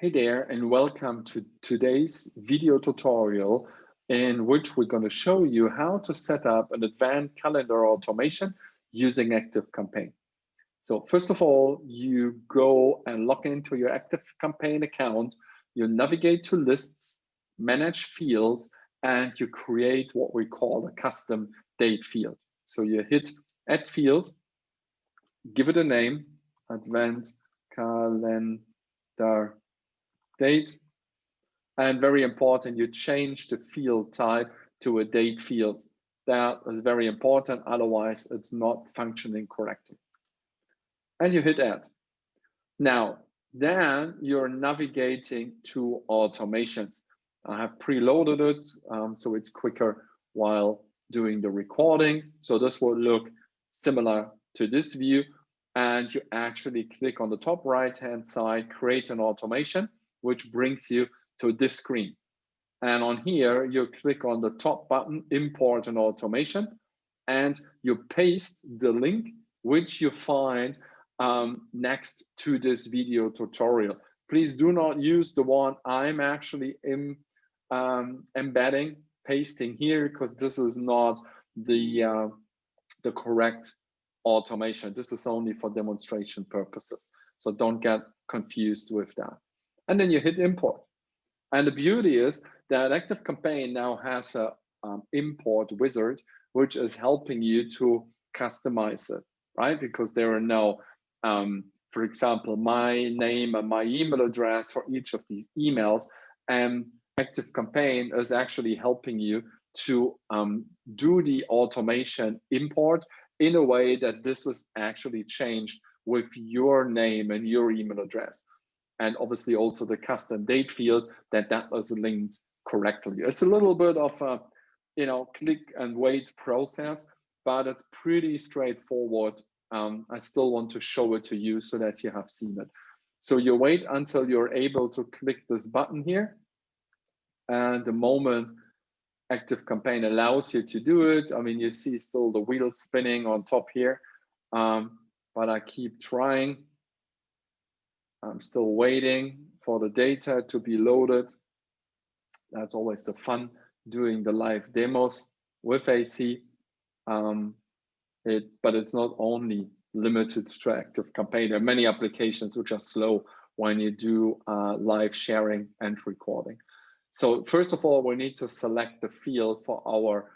Hey there, and welcome to today's video tutorial in which we're going to show you how to set up an advanced calendar automation using ActiveCampaign. So first of all, you go and log into your ActiveCampaign account, you navigate to lists, manage fields, and you create what we call a custom date field. So you hit add field, give it a name, advanced calendar date, and very important, you change the field type to a date field. That is very important, otherwise it's not functioning correctly. And you hit add. Now, then you're navigating to automations. I have preloaded it, so it's quicker while doing the recording. So this will look similar to this view. And you actually click on the top right-hand side, create an automation, which brings you to this screen. And on here, you click on the top button, import an automation, and you paste the link, which you find next to this video tutorial. Please do not use the one I'm actually embedding, pasting here, because this is not the correct automation. This is only for demonstration purposes. So don't get confused with that. And then you hit import. And the beauty is that ActiveCampaign now has a import wizard, which is helping you to customize it, right? Because there are no, for example, my name and my email address for each of these emails. And ActiveCampaign is actually helping you to do the automation import in a way that this is actually changed with your name and your email address. And obviously also the custom date field that was linked correctly. It's a little bit of a, click and wait process, but it's pretty straightforward. I still want to show it to you so that you have seen it. So you wait until you're able to click this button here. And the moment ActiveCampaign allows you to do it, I mean, you see still the wheels spinning on top here, but I keep trying. I'm still waiting for the data to be loaded. That's always the fun doing the live demos with AC. But it's not only limited to ActiveCampaign. There are many applications which are slow when you do live sharing and recording. So first of all, we need to select the field for our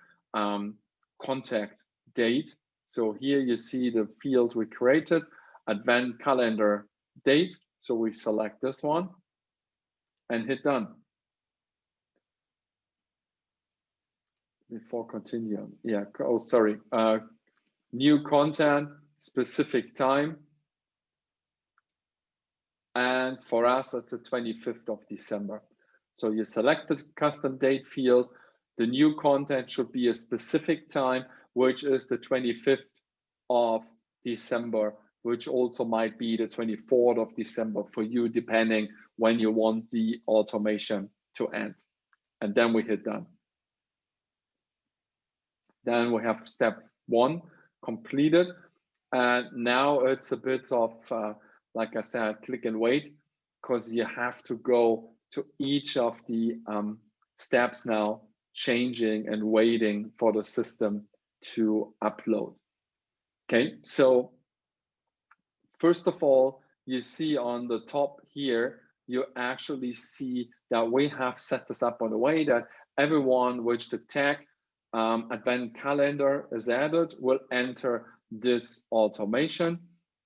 contact date. So here you see the field we created, advanced calendar date. So we select this one and hit done. Before continuing, yeah, oh, sorry. New content, specific time. And for us, that's the 25th of December. So you select the custom date field. The new content should be a specific time, which is the 25th of December, which also might be the 24th of December for you, depending when you want the automation to end. And then we hit done. Then we have step 1 completed. And now it's a bit of, like I said, click and wait, because you have to go to each of the steps now, changing and waiting for the system to upload. Okay, so first of all, you see on the top here, you actually see that we have set this up in a way that everyone which the tag advanced calendar is added will enter this automation,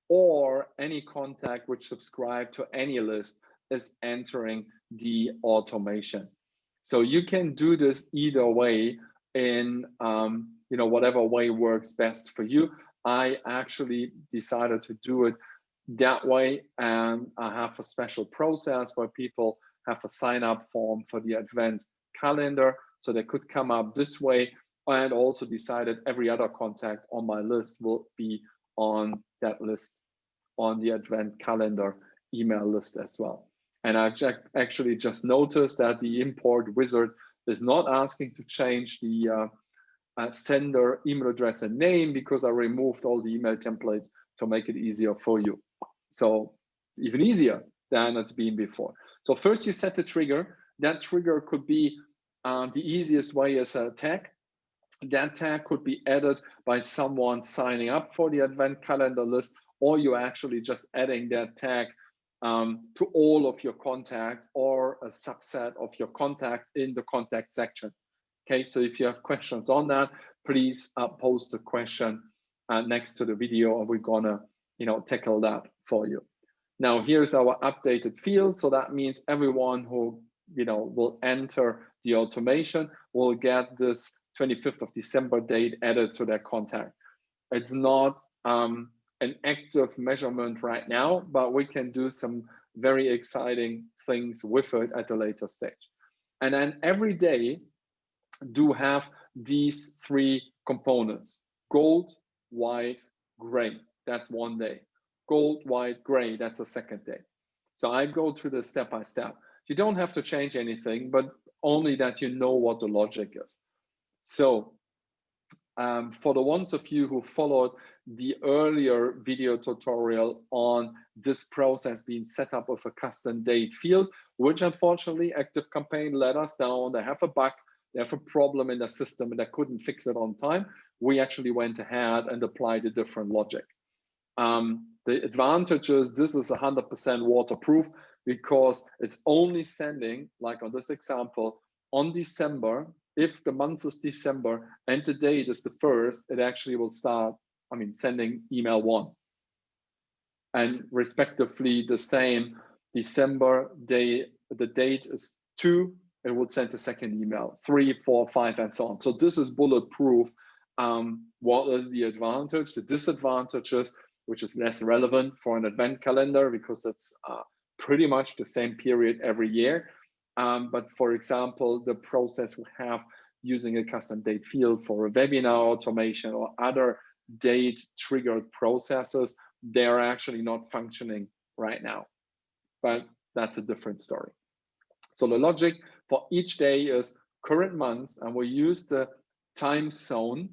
or any contact which subscribe to any list is entering the automation. So you can do this either way in whatever way works best for you. I actually decided to do it that way, and I have a special process where people have a sign-up form for the advanced calendar, so they could come up this way, and also decided every other contact on my list will be on that list, on the advanced calendar email list as well. And I actually just noticed that the import wizard is not asking to change the sender email address and name, because I removed all the email templates to make it easier for you. So even easier than it's been before. So first you set the trigger. That trigger could be the easiest way is a tag. That tag could be added by someone signing up for the advent calendar list, or you're actually just adding that tag to all of your contacts or a subset of your contacts in the contact section. Okay, so if you have questions on that, please post a question next to the video, and we're gonna tackle that for you. Now here's our updated field. So that means everyone who will enter the automation will get this 25th of December date added to their contact. It's not an active measurement right now, but we can do some very exciting things with it at a later stage. And then every day do have these three components: gold, white, gray. That's one day. Gold, white, gray, that's a second day. So I go through this step by step. You don't have to change anything, but only that you know what the logic is. So for the ones of you who followed the earlier video tutorial on this process being set up with a custom date field, which unfortunately ActiveCampaign let us down. They have a bug, they have a problem in the system, and they couldn't fix it on time. We actually went ahead and applied a different logic. The advantage is this is 100% waterproof, because it's only sending, like on this example, on December. If the month is December and the date is the 1st, it actually will start, sending email 1. And respectively the same, December day, the date is 2, it will send the second email, 3, 4, 5, and so on. So this is bulletproof. What is the advantage? The disadvantage is, which is less relevant for an advent calendar because it's pretty much the same period every year. But for example, the process we have using a custom date field for a webinar automation or other date triggered processes, they're actually not functioning right now. But that's a different story. So the logic for each day is current month, and we use the time zone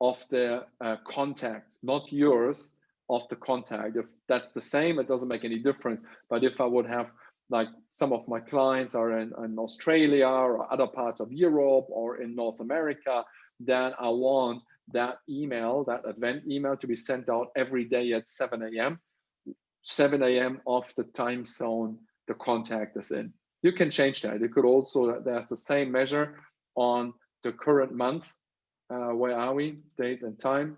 of the contact, not yours, of the contact. If that's the same, it doesn't make any difference. But if I would have, like, some of my clients are in Australia or other parts of Europe or in North America, then I want that email, that advent email, to be sent out every day at 7 a.m. 7 a.m. of the time zone the contact is in. You can change that. You could also, there's the same measure on the current month. Where are we? Date and time.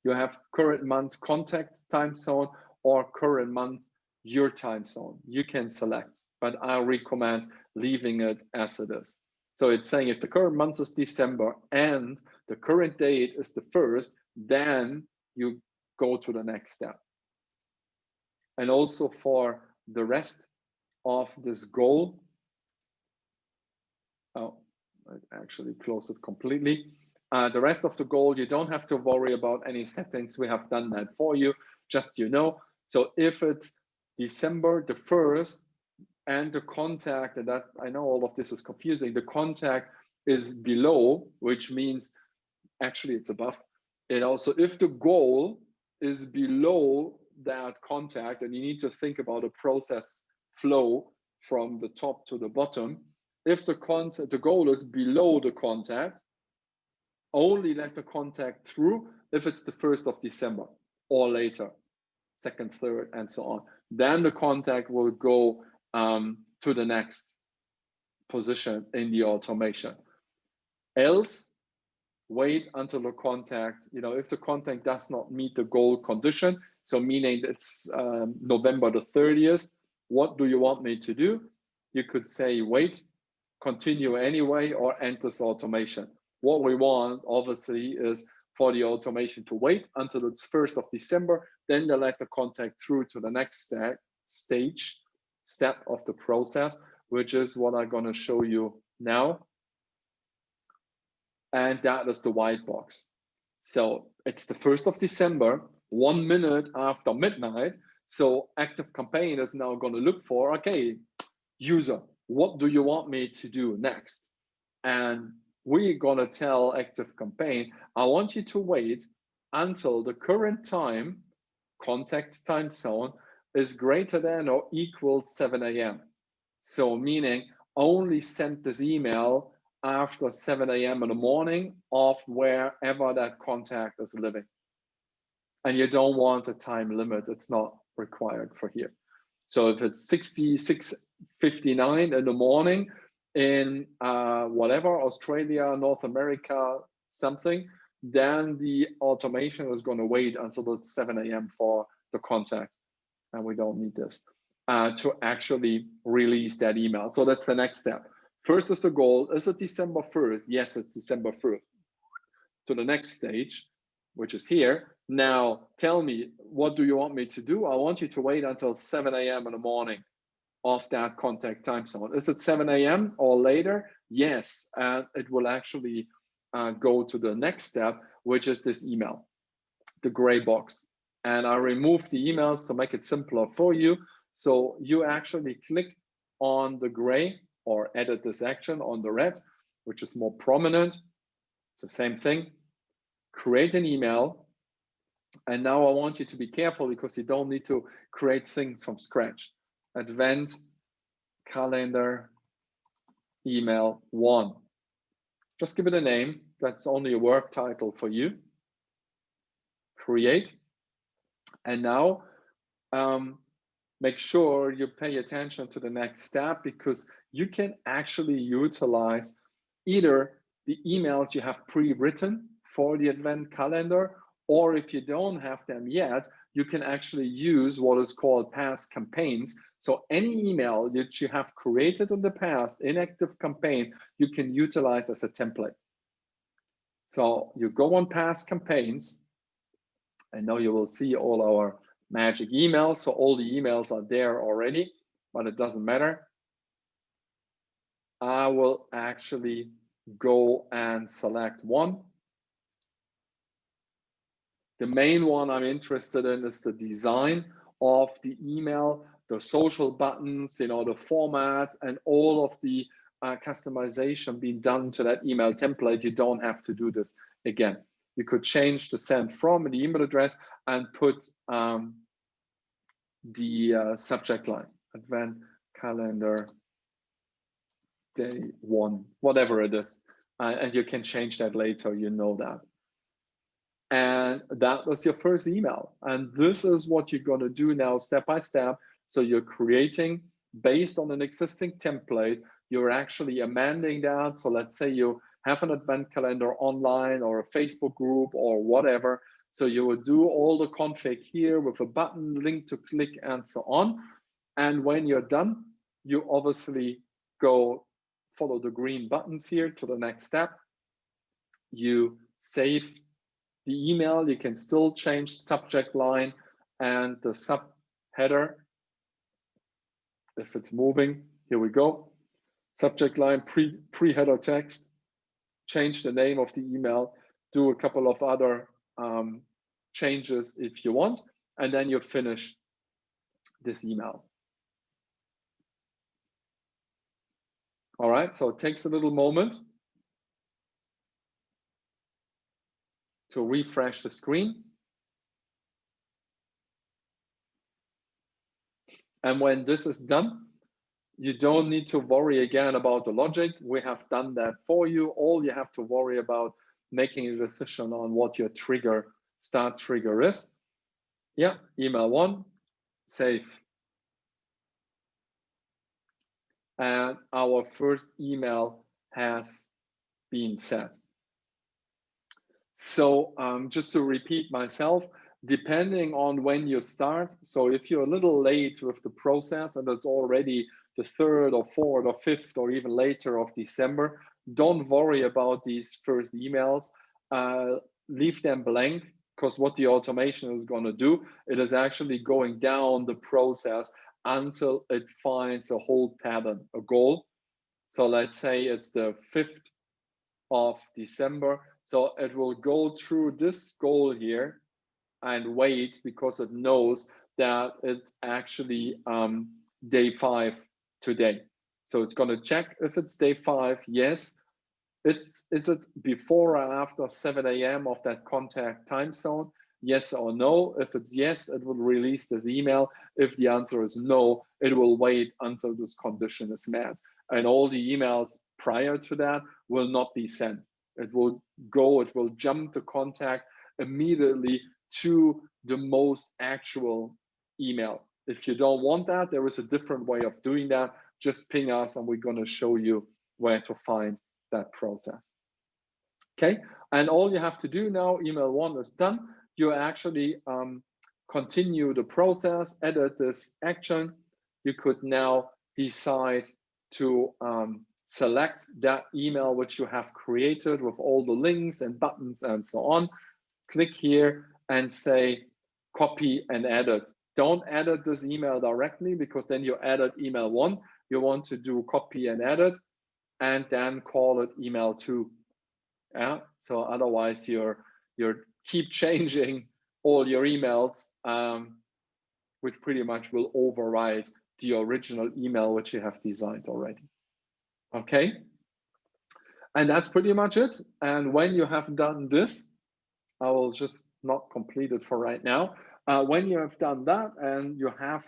You have current month contact time zone or current month your time zone. You can select, but I recommend leaving it as it is. So it's saying if the current month is December and the current date is the 1st, then you go to the next step. And also for the rest of this goal, oh, I actually closed it completely. The rest of the goal, you don't have to worry about any settings. We have done that for you, just So if it's December the 1st and the contact, and that I know all of this is confusing, the contact is below, which means actually it's above. And also if the goal is below that contact, and you need to think about a process flow from the top to the bottom. If the goal is below the contact, only let the contact through if it's the 1st of December or later, 2nd, 3rd, and so on. Then the contact will go to the next position in the automation. Else, wait until the contact, if the contact does not meet the goal condition, so meaning it's November the 30th, what do you want me to do? You could say, wait, continue anyway, or end this automation. What we want, obviously, is for the automation to wait until it's 1st of December, then they let the contact through to the next step of the process, which is what I'm going to show you now. And that is the white box. So it's the 1st of December, 1 minute after midnight. So ActiveCampaign is now going to look for, okay, user, what do you want me to do next? And we're going to tell ActiveCampaign, I want you to wait until the current time, contact time zone, is greater than or equals 7 a.m. So meaning only send this email after 7 a.m. in the morning of wherever that contact is living. And you don't want a time limit. It's not required for here. So if it's 66:59 in the morning in whatever, Australia, North America, something, then the automation is going to wait until it's 7 a.m. for the contact. And we don't need this to actually release that email. So that's the next step. First is the goal. Is it December 1st? Yes, it's December 1st. To the next stage, which is here. Now, tell me, what do you want me to do? I want you to wait until 7 a.m. in the morning of that contact time zone. Is it 7 a.m. or later? Yes, and it will actually go to the next step, which is this email, the gray box. And I removed the emails to make it simpler for you. So you actually click on the gray or edit this action on the red, which is more prominent. It's the same thing. Create an email. And now I want you to be careful because you don't need to create things from scratch. Advent calendar email 1. Just give it a name. That's only a work title for you. Create. And now make sure you pay attention to the next step, because you can actually utilize either the emails you have pre-written for the advent calendar, or if you don't have them yet, you can actually use what is called past campaigns. So any email that you have created in the past in ActiveCampaign, you can utilize as a template. So you go on past campaigns, and now you will see all our magic emails. So all the emails are there already, but it doesn't matter. I will actually go and select one. The main one I'm interested in is the design of the email, the social buttons, the format, and all of the customization being done to that email template. You don't have to do this again. You could change the send from the email address and put the subject line, advent calendar day 1, whatever it is. And you can change that later, you know that. And that was your first email. And this is what you're going to do now step by step. So you're creating based on an existing template. You're actually amending that. So let's say you have an advent calendar online or a Facebook group or whatever. So you will do all the config here with a button, link to click, and so on. And when you're done, you obviously go follow the green buttons here to the next step. You save the email. You can still change subject line and the subheader if it's moving. Here we go. Subject line, pre-header text, change the name of the email, do a couple of other changes if you want, and then you finish this email. All right, so it takes a little moment to refresh the screen. And when this is done, you don't need to worry again about the logic. We have done that for you. All you have to worry about making a decision on what your start trigger is. Yeah, email 1, save. And our first email has been set. So just to repeat myself, depending on when you start, so if you're a little late with the process and it's already the 3rd or 4th or 5th or even later of December, don't worry about these first emails. Leave them blank, because what the automation is going to do, it is actually going down the process until it finds a whole pattern, a goal. So let's say it's the 5th of December. So it will go through this goal here and wait, because it knows that it's actually day 5 today. So it's going to check if it's day 5. Yes. Is it before or after 7 a.m. of that contact time zone? yes or no. If it's yes, it will release this email. If the answer is no, it will wait until this condition is met. And all the emails prior to that will not be sent. It will jump the contact immediately to the most actual email. If you don't want that, there is a different way of doing that. Just ping us and we're going to show you where to find that process. Okay, and all you have to do now, email 1 is done. You actually continue the process, edit this action. You could now decide to select that email which you have created with all the links and buttons and so on. Click here and say copy and edit. Don't edit this email directly, because then you edit email 1. You want to do copy and edit and then call it email 2. Yeah, so otherwise you're keep changing all your emails, which pretty much will override the original email which you have designed already. Okay, and that's pretty much it. And when you have done this, I will just not complete it for right now. When you have done that and you have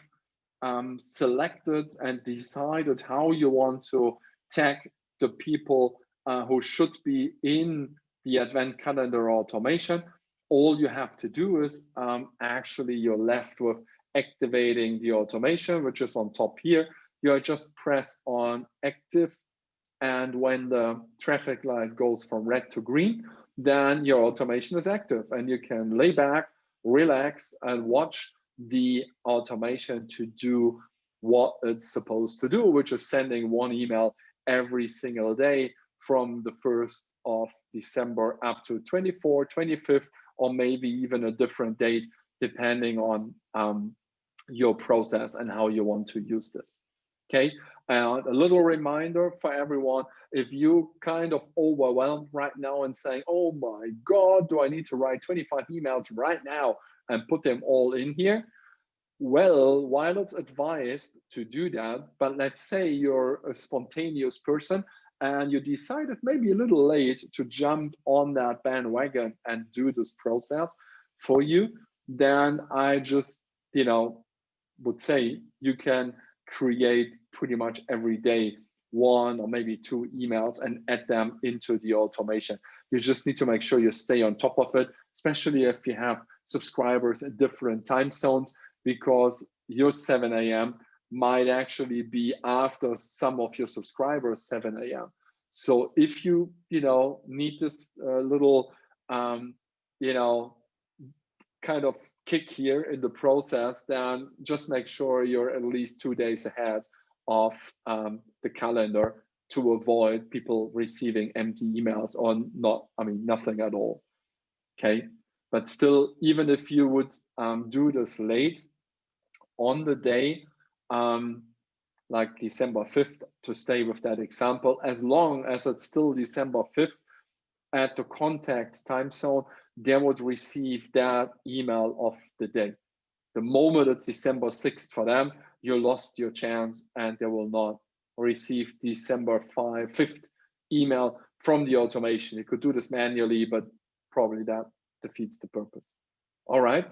selected and decided how you want to tag the people who should be in the Advent Calendar automation, all you have to do is actually you're left with activating the automation, which is on top here. You just press on active, and when the traffic light goes from red to green, then your automation is active and you can lay back, relax, and watch the automation to do what it's supposed to do, which is sending one email every single day from the 1st of December up to 24th, 25th, or maybe even a different date, depending on your process and how you want to use this. Okay, a little reminder for everyone, if you kind of overwhelmed right now and saying, oh my God, do I need to write 25 emails right now and put them all in here? Well, while it's advised to do that, but let's say you're a spontaneous person and you decided maybe a little late to jump on that bandwagon and do this process for you, then I just, would say you can create pretty much every day 1 or maybe 2 emails and add them into the automation. You just need to make sure you stay on top of it, especially if you have subscribers in different time zones, because your 7 a.m. might actually be after some of your subscribers 7 a.m. So if you, need this little, kind of kick here in the process, then just make sure you're at least 2 days ahead of the calendar to avoid people receiving empty emails or nothing at all. Okay, but still, even if you would do this late on the day, like December 5th, to stay with that example, as long as it's still December 5th at the contact time zone, they would receive that email of the day. The moment it's December 6th for them, you lost your chance and they will not receive December 5th email from the automation. You could do this manually, but probably that defeats the purpose. All right,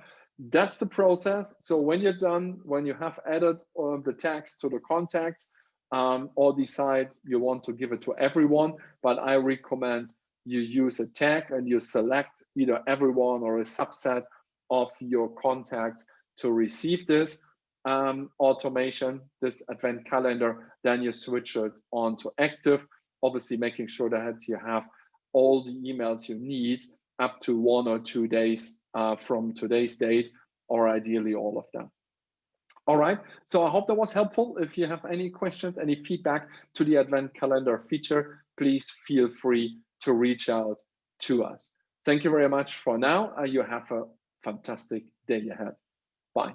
that's the process. So when you're done, when you have added the tags to the contacts, or decide you want to give it to everyone, but I recommend you use a tag and you select either everyone or a subset of your contacts to receive this automation, this Advent Calendar. Then you switch it on to active, obviously making sure that you have all the emails you need up to 1 or 2 days from today's date, or ideally all of them. All right, so I hope that was helpful. If you have any questions, any feedback to the Advent Calendar feature, please feel free to reach out to us. Thank you very much for now. You have a fantastic day ahead. Bye.